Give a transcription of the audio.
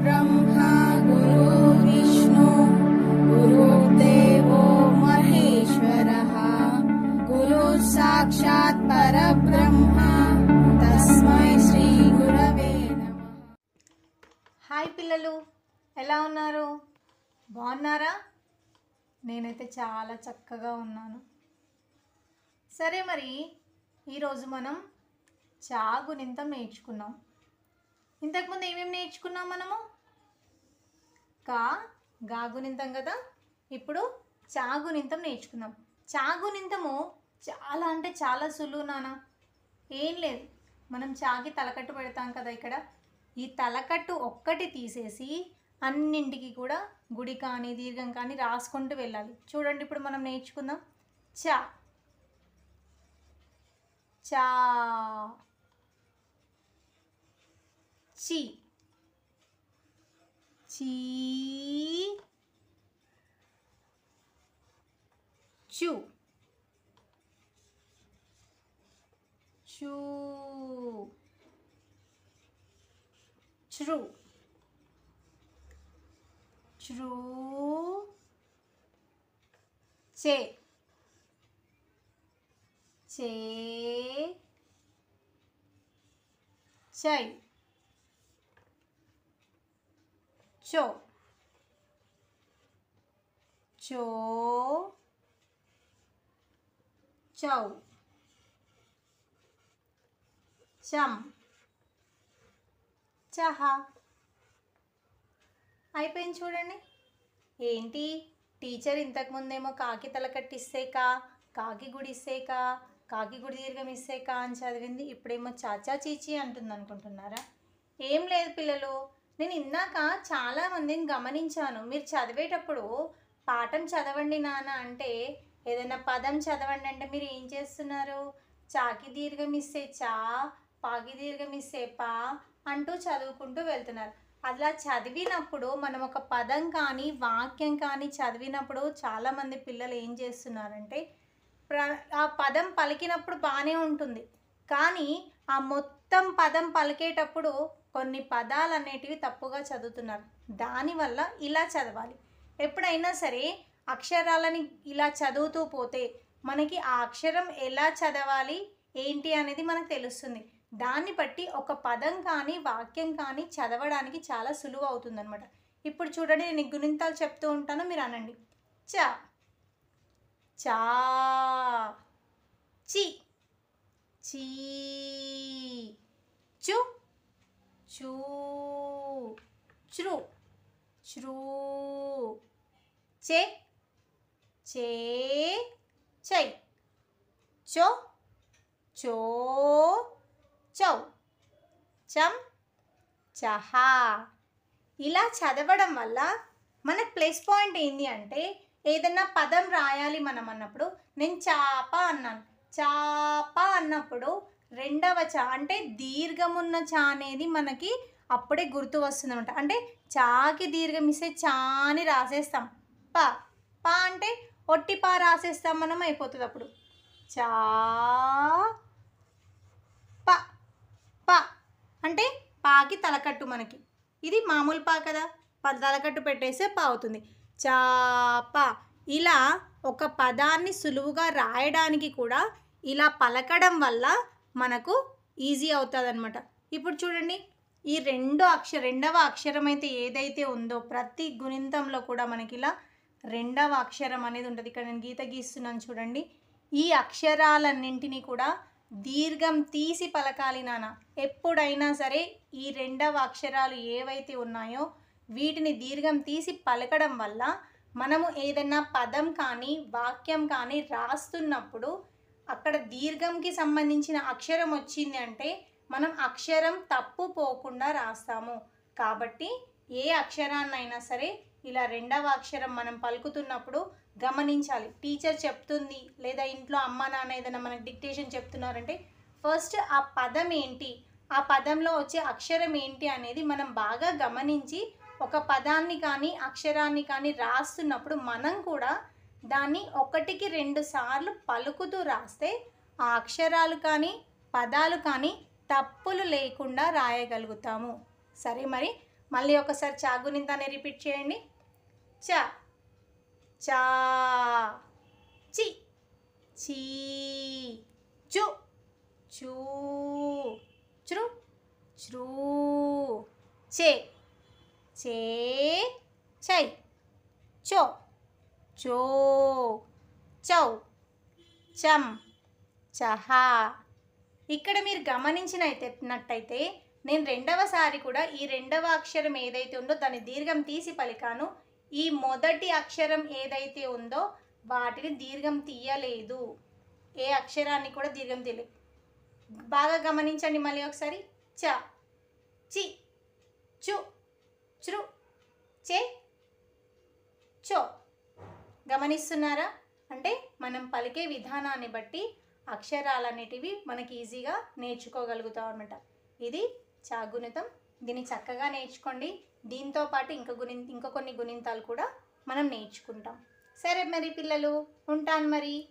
ब्रह्मा गुरुर्विष्णु गुरुर्देवो महेश्वरः गुरुः साक्षात् परब्रह्म तस्मै శ్రీ గురవే నమః. హాయ్ పిల్లలు, ఎలా ఉన్నారు? బాగున్నారా? నేనైతే చాలా చక్కగా ఉన్నాను. సరే, మరి ఈరోజు మనం చాగునింతం నేర్చుకున్నాం. ఇంతకుముందు ఏమేమి నేర్చుకున్నాం మనము? గాగునింతం కదా. ఇప్పుడు చాగునింతం నేర్చుకుందాం. చాగునింతము చాలా అంటే చాలా సులువు నాన్న. ఏం లేదు, మనం చాకి తలకట్టు పెడతాం కదా. ఇక్కడ ఈ తలకట్టు ఒక్కటి తీసేసి అన్నింటికి కూడా గుడి కానీ దీర్ఘం కానీ రాసుకుంటూ వెళ్ళాలి. చూడండి, ఇప్పుడు మనం నేర్చుకుందాం. చా చా, చి చీ, చు చూ, చ్రు చ్రూ, చే చే, చై చో చో, చౌ చం చహా. అయిపోయింది చూడండి. ఏంటి టీచర్ ఇంతకుముందేమో కాకి తలకట్టిస్తే కాకి గుడిస్తే కాకి గుడి దీర్ఘం ఇస్తే అని చదివింది. ఇప్పుడేమో చాచా చీచి అంటుంది అనుకుంటున్నారా? ఏం లేదు పిల్లలు, నేను ఇందాక చాలామందిని గమనించాను. మీరు చదివేటప్పుడు పాఠం చదవండి నాన్న అంటే, ఏదైనా పదం చదవండి అంటే మీరు ఏం చేస్తున్నారు? చాకి దీర్ఘం ఇస్తే చా, పాకి దీర్ఘం ఇస్తే పా అంటూ చదువుకుంటూ వెళ్తున్నారు. అలా చదివినప్పుడు మనం ఒక పదం కానీ వాక్యం కానీ చదివినప్పుడు చాలామంది పిల్లలు ఏం చేస్తున్నారంటే, ఆ పదం పలికినప్పుడు బాగానే ఉంటుంది, కానీ ఆ మొత్తం పదం పలికేటప్పుడు కొన్ని పదాలు అనేటివి తప్పుగా చదువుతున్నారు. దానివల్ల ఇలా చదవాలి. ఎప్పుడైనా సరే అక్షరాలని ఇలా చదువుతూ పోతే మనకి ఆ అక్షరం ఎలా చదవాలి ఏంటి అనేది మనకు తెలుస్తుంది. దాన్ని బట్టి ఒక పదం కానీ వాక్యం కానీ చదవడానికి చాలా సులువు అవుతుందన్నమాట. ఇప్పుడు చూడండి, నేను గుణింతాలు చెప్తూ ఉంటాను, మీరు అనండి. చా చా, చి చీ, చు చూ, చ్రు చ్రూ, చే చే, చై చో చో, చౌ చం చహా. ఇలా చదవడం వల్ల మనకు ప్లస్ పాయింట్ ఏంటి అంటే, ఏదన్నా పదం రాయాలి మనం అన్నప్పుడు, నేను చాప అన్నాను. చాప అన్నప్పుడు రెండవ చా అంటే దీర్ఘమున్న చా అనేది మనకి అప్పుడే గుర్తు వస్తుంది అనమాట. అంటే చాకి దీర్ఘం ఇస్తే చా అని రాసేస్తాం. పా పా అంటే ఒట్టి పా రాసేస్తాం మనం, అయిపోతుంది అప్పుడు. చా ప ప అంటే పాకి తలకట్టు మనకి. ఇది మామూలు పా కదా, తలకట్టు పెట్టేస్తే పా అవుతుంది. చాప. ఇలా ఒక పదాన్ని సులువుగా రాయడానికి కూడా ఇలా పలకడం వల్ల మనకు ఈజీ అవుతుంది అనమాట. ఇప్పుడు చూడండి, ఈ రెండవ అక్షరం అయితే ఏదైతే ఉందో ప్రతి గుణింతంలో కూడా మనకి ఇలా రెండవ అక్షరం అనేది ఉంటుంది. ఇక్కడ నేను గీత గీస్తున్నాను చూడండి. ఈ అక్షరాలన్నింటినీ కూడా దీర్ఘం తీసి పలకాలి నాన్న. ఎప్పుడైనా సరే ఈ రెండవ అక్షరాలు ఏవైతే ఉన్నాయో వీటిని దీర్ఘం తీసి పలకడం వల్ల మనము ఏదైనా పదం కానీ వాక్యం కానీ రాస్తున్నప్పుడు అక్కడ దీర్ఘంకి సంబంధించిన అక్షరం వచ్చింది అంటే మనం అక్షరం తప్పు పోకుండా రాస్తాము. కాబట్టి ఏ అక్షరాన్నైనా సరే ఇలా రెండవ అక్షరం మనం పలుకుతున్నప్పుడు గమనించాలి. టీచర్ చెప్తుంది లేదా ఇంట్లో అమ్మ నాన్న ఏదైనా మనకి డిక్టేషన్ చెప్తున్నారంటే ఫస్ట్ ఆ పదం ఏంటి, ఆ పదంలో వచ్చే అక్షరం ఏంటి అనేది మనం బాగా గమనించి ఒక పదాన్ని కానీ అక్షరాన్ని కానీ రాస్తున్నప్పుడు మనం కూడా దాన్ని 1కి 2 సార్లు పలుకుతూ రాస్తే ఆ అక్షరాలు కానీ పదాలు కానీ తప్పులు లేకుండా రాయగలుగుతాము. సరే, మరి మళ్ళీ ఒకసారి చా గుణింతాన్ని రిపీట్ చేయండి. చ, చా, చి, చీ, చు, చూ, చ్రు, చ్రూ, చే, చే, చై, చో, చో, చౌ, చం, చహా. ఇక్కడ మీరు గమనించినట్టయితే నేను రెండవసారి కూడా ఈ రెండవ అక్షరం ఏదైతే ఉందో దాన్ని దీర్ఘం తీసి పలికాను. ఈ మొదటి అక్షరం ఏదైతే ఉందో వాటిని దీర్ఘం తీయలేదు. ఏ అక్షరాన్ని కూడా దీర్ఘం తీయలేదు. బాగా గమనించండి మళ్ళీ ఒకసారి. చ, చి, చు, చ్రు, చే, చో. గమనిస్తున్నారా? అంటే మనం పలికే విధానాన్ని బట్టి అక్షరాలన్నిటివి మనకి ఈజీగా నేర్చుకోగలుగుతాం అన్నమాట. ఇది చా గుణితం. దీన్ని చక్కగా నేర్చుకోండి. దీంతో పాటు ఇంకా కొన్ని గుణింతాలు కూడా మనం నేర్చుకుంటాం. సరే మరి పిల్లలు, ఉంటాను మరి.